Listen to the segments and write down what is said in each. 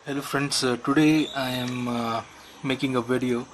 Hello friends, today I am making a video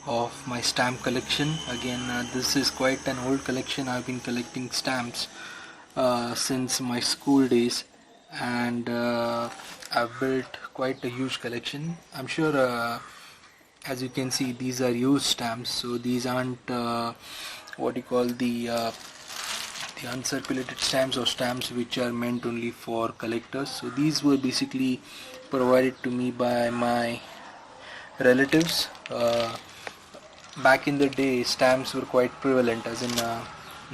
of my stamp collection. Again, this is quite an old collection. I've been collecting stamps since my school days, and I've built quite a huge collection. I'm sure, as you can see, these are used stamps, so these aren't what you call the uncirculated stamps or stamps which are meant only for collectors. So these were basically provided to me by my relatives. Back in the day, stamps were quite prevalent, as in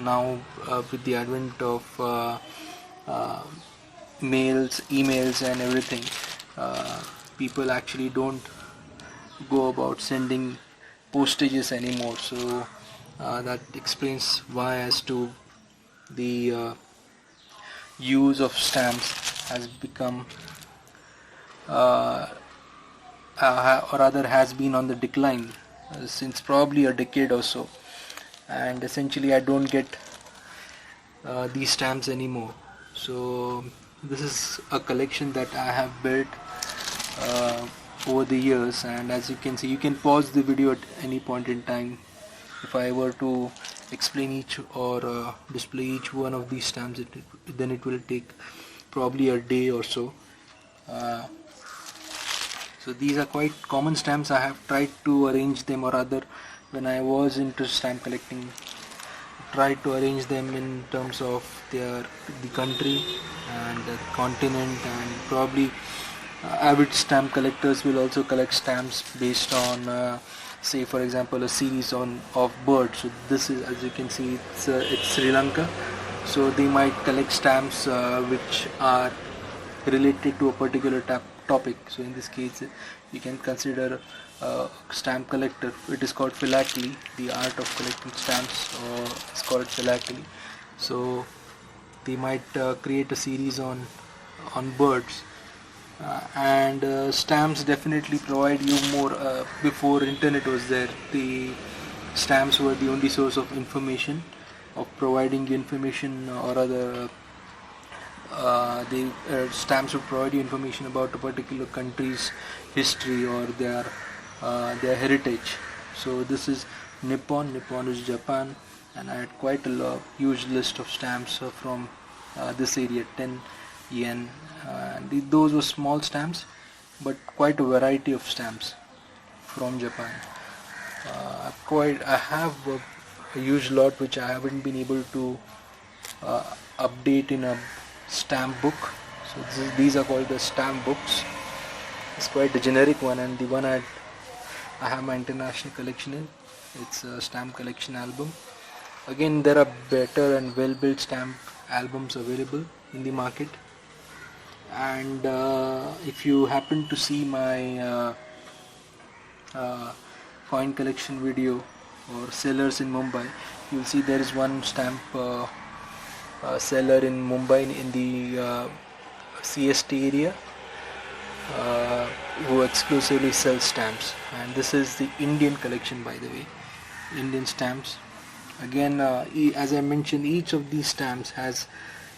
now with the advent of uh, mails, emails and everything, people actually don't go about sending postages anymore. So that explains why as to the use of stamps has become or rather has been on the decline since probably a decade or so, and essentially I don't get these stamps anymore. So this is a collection that I have built over the years, and as you can see, you can pause the video at any point in time. If I were to explain each or display each one of these stamps, then it will take probably a day or so. So these are quite common stamps. I have tried to arrange them, or rather when I was into stamp collecting, tried to arrange them in terms of the country and the continent, and probably avid stamp collectors will also collect stamps based on say for example a series of birds. So this is, as you can see, it's Sri Lanka, so they might collect stamps which are related to a particular topic. So in this case you can consider a stamp collector. It is called philately. The art of collecting stamps is called philately. So they might create a series on birds. And stamps definitely provide you more. Before internet was there, the stamps were the only source of information, of providing you information, or other the stamps would provide you information about a particular country's history or their heritage. So this is Nippon is Japan, and I had quite a huge list of stamps from this area, 10 yen. Those were small stamps, but quite a variety of stamps from Japan. I have a huge lot which I haven't been able to update in a stamp book. So these are called the stamp books. It's quite a generic one, and the one I have my international collection in, it's a stamp collection album. Again, there are better and well built stamp albums available in the market, and if you happen to see my coin collection video or sellers in Mumbai, you'll see there is one stamp seller in Mumbai in the CST area who exclusively sells stamps, and this is the Indian collection, by the way, Indian stamps. Again, as I mentioned, each of these stamps has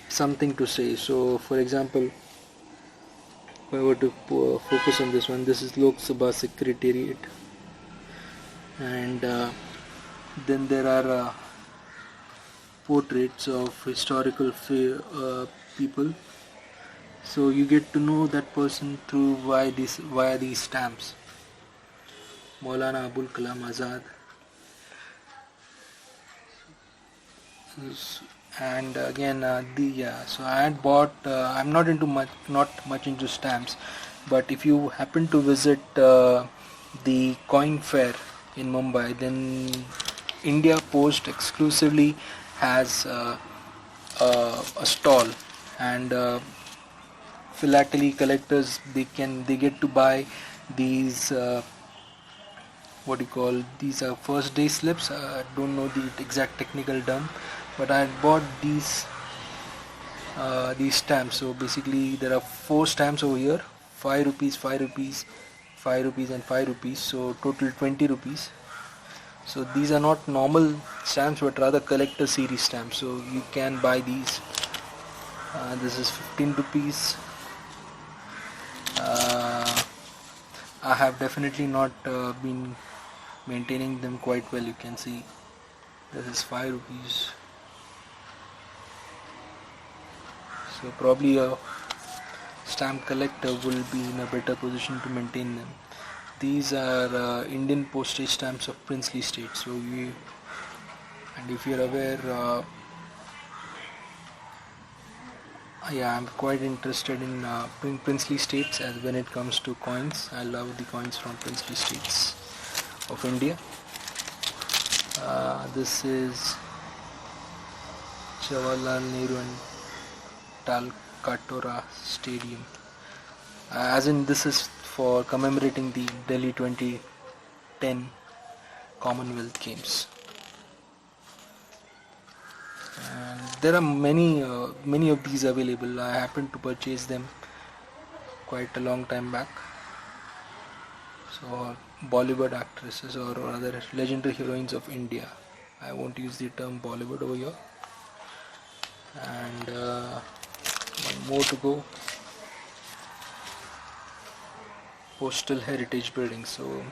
something to say. So for example, if I were to focus on this one, this is Lok Sabha Secretariat, and then there are portraits of historical people. So you get to know that person through via these stamps. Maulana Abul Kalam Azad. And again, so I had bought. I'm not much into stamps, but if you happen to visit the coin fair in Mumbai, then India Post exclusively has a stall, and philately collectors, they get to buy these these are first day slips. I don't know the exact technical term, but I had bought these stamps. So basically there are 4 stamps over here: 5 rupees, 5 rupees, 5 rupees and 5 rupees, so total 20 rupees. So these are not normal stamps, but rather collector series stamps, so you can buy these. This is 15 rupees. I have definitely not been maintaining them quite well. You can see this is 5 rupees. So probably a stamp collector will be in a better position to maintain them. These are Indian postage stamps of princely states. And if you're aware, yeah, I'm quite interested in princely states as when it comes to coins. I love the coins from princely states of India. This is Jawaharlal Nehru and Talkatore Stadium. As in, this is for commemorating the Delhi 2010 Commonwealth Games. And there are many of these available. I happened to purchase them quite a long time back. So Bollywood actresses or other legendary heroines of India. I won't use the term Bollywood over here. And one more to go. Postal heritage building. So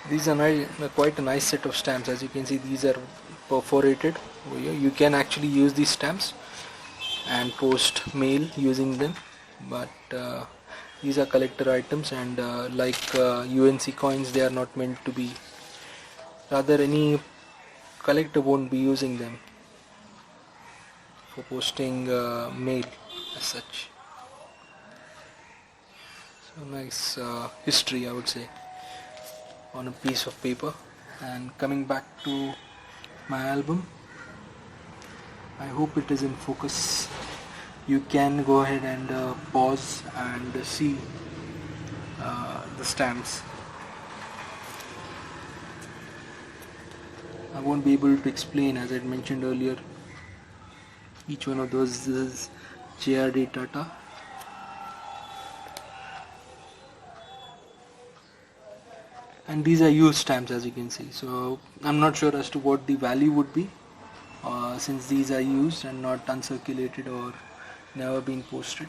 these are quite a nice set of stamps. As you can see, these are perforated over here. You can actually use these stamps and post mail using them, but these are collector items, and like UNC coins, they are not meant to be, rather any collector won't be using them for posting mail as such. So nice history, I would say, on a piece of paper. And coming back to my album, I hope it is in focus. You can go ahead and pause and see the stamps. I won't be able to explain, as I mentioned earlier. Each one of those is JRD Tata. And these are used stamps, as you can see. So I'm not sure as to what the value would be, since these are used and not uncirculated or never been posted.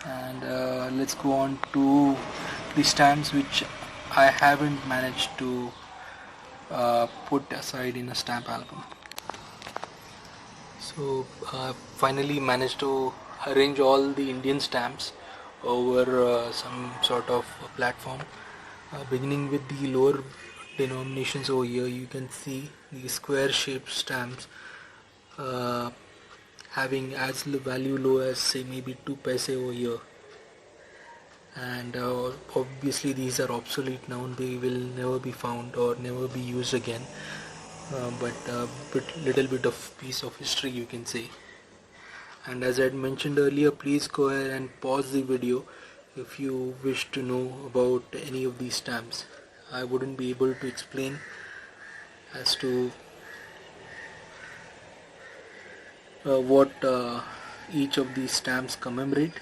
And let's go on to the stamps which I haven't managed to put aside in a stamp album. So I finally managed to arrange all the Indian stamps over some sort of platform, beginning with the lower denominations over here. You can see the square shaped stamps having as value low as, say, maybe 2 paise over here, and obviously these are obsolete now. They will never be found or never be used again, but little bit of piece of history, you can say. And as I had mentioned earlier, please go ahead and pause the video if you wish to know about any of these stamps. I wouldn't be able to explain as to what each of these stamps commemorate,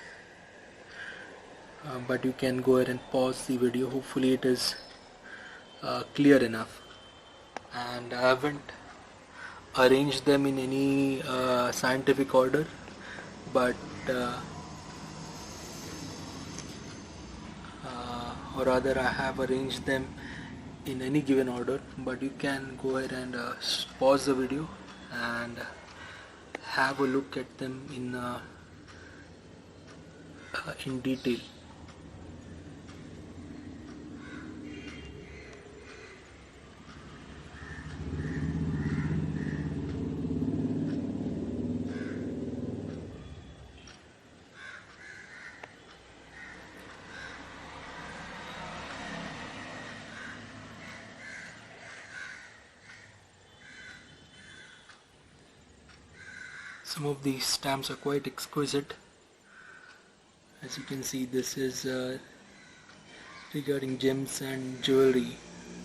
but you can go ahead and pause the video. Hopefully it is clear enough. And I haven't arranged them in any scientific order, but or rather I have arranged them in any given order, but you can go ahead and pause the video and have a look at them in detail. Some of these stamps are quite exquisite. As you can see, this is regarding gems and jewelry,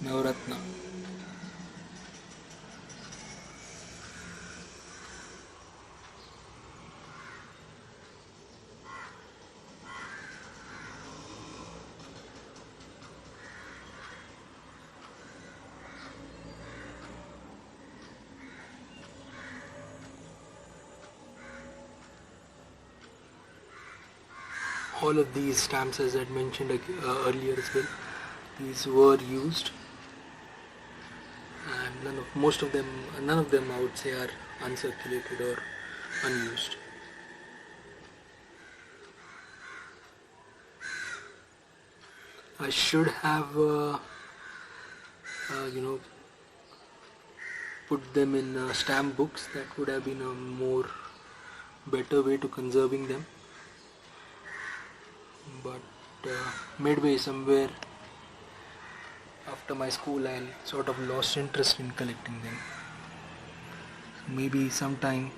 Navaratna. all of these stamps, as I mentioned earlier as well, these were used, and none of them I would say are uncirculated or unused. I should have put them in stamp books. That would have been a more better way to conserving them, but midway somewhere after my school I sort of lost interest in collecting them. Maybe sometime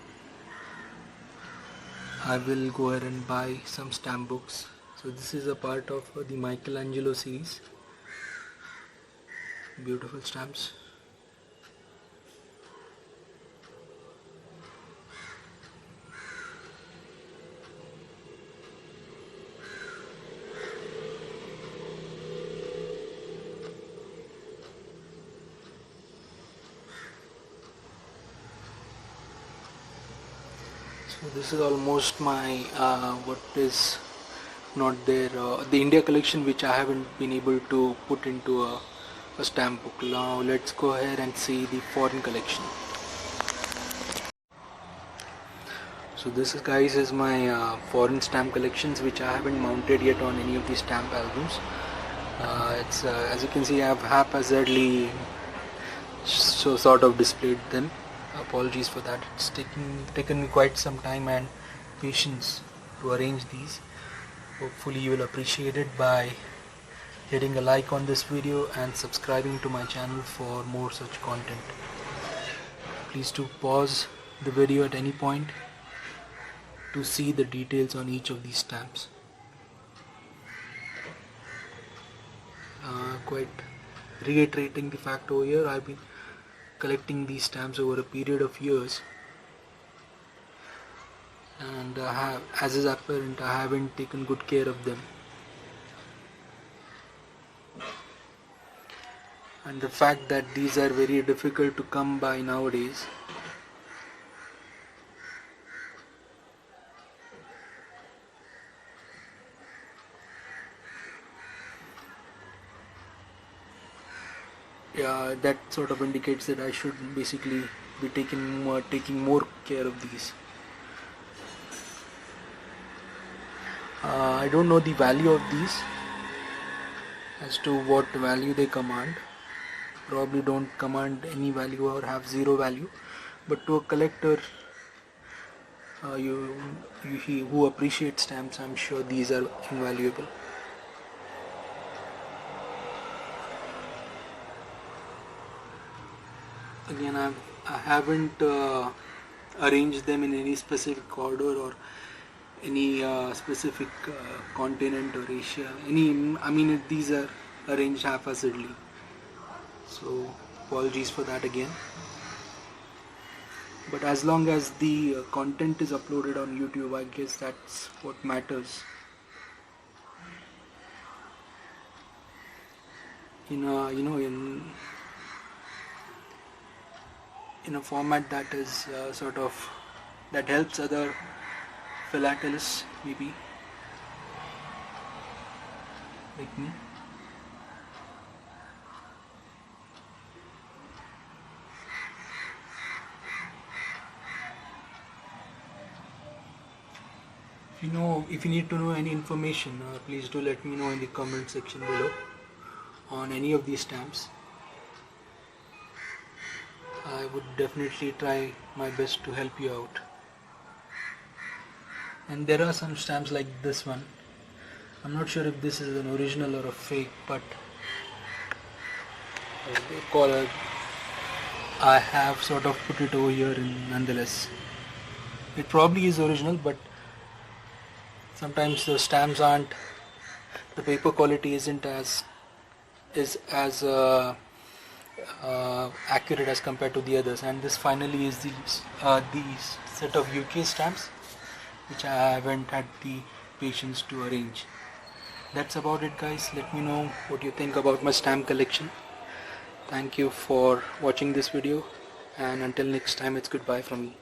I will go ahead and buy some stamp books. So this is a part of the Michelangelo series. Beautiful stamps. So this is almost my what is not there, the India collection, which I haven't been able to put into a stamp book. Now let's go ahead and see the foreign collection. So this is, guys, is my foreign stamp collections, which I haven't mounted yet on any of the stamp albums. It's as you can see, I have haphazardly sort of displayed them. Apologies for that. It's taken me quite some time and patience to arrange these. Hopefully you will appreciate it by hitting a like on this video and subscribing to my channel for more such content. Please do pause the video at any point to see the details on each of these stamps. Quite reiterating the fact over here, I've been collecting these stamps over a period of years, and as is apparent, I haven't taken good care of them. And the fact that these are very difficult to come by nowadays, that sort of indicates that I should basically be taking more care of these. I don't know the value of these, as to what value they command. Probably don't command any value or have zero value, but to a collector who appreciates stamps, I'm sure these are invaluable. Again, I haven't arranged them in any specific order or any specific continent or Asia. These are arranged haphazardly. So apologies for that again. But as long as the content is uploaded on YouTube, I guess that's what matters. In a format that is that helps other philatelists, maybe like me. If you need to know any information, please do let me know in the comment section below on any of these stamps. I would definitely try my best to help you out. And there are some stamps like this one. I'm not sure if this is an original or a fake, but I have sort of put it over here nonetheless. It probably is original, but sometimes the stamps aren't, the paper quality isn't as accurate as compared to the others. And this finally is these set of UK stamps, which I haven't had the patience to arrange. That's about it, guys. Let me know what you think about my stamp collection. Thank you for watching this video, and until next time, it's goodbye from me.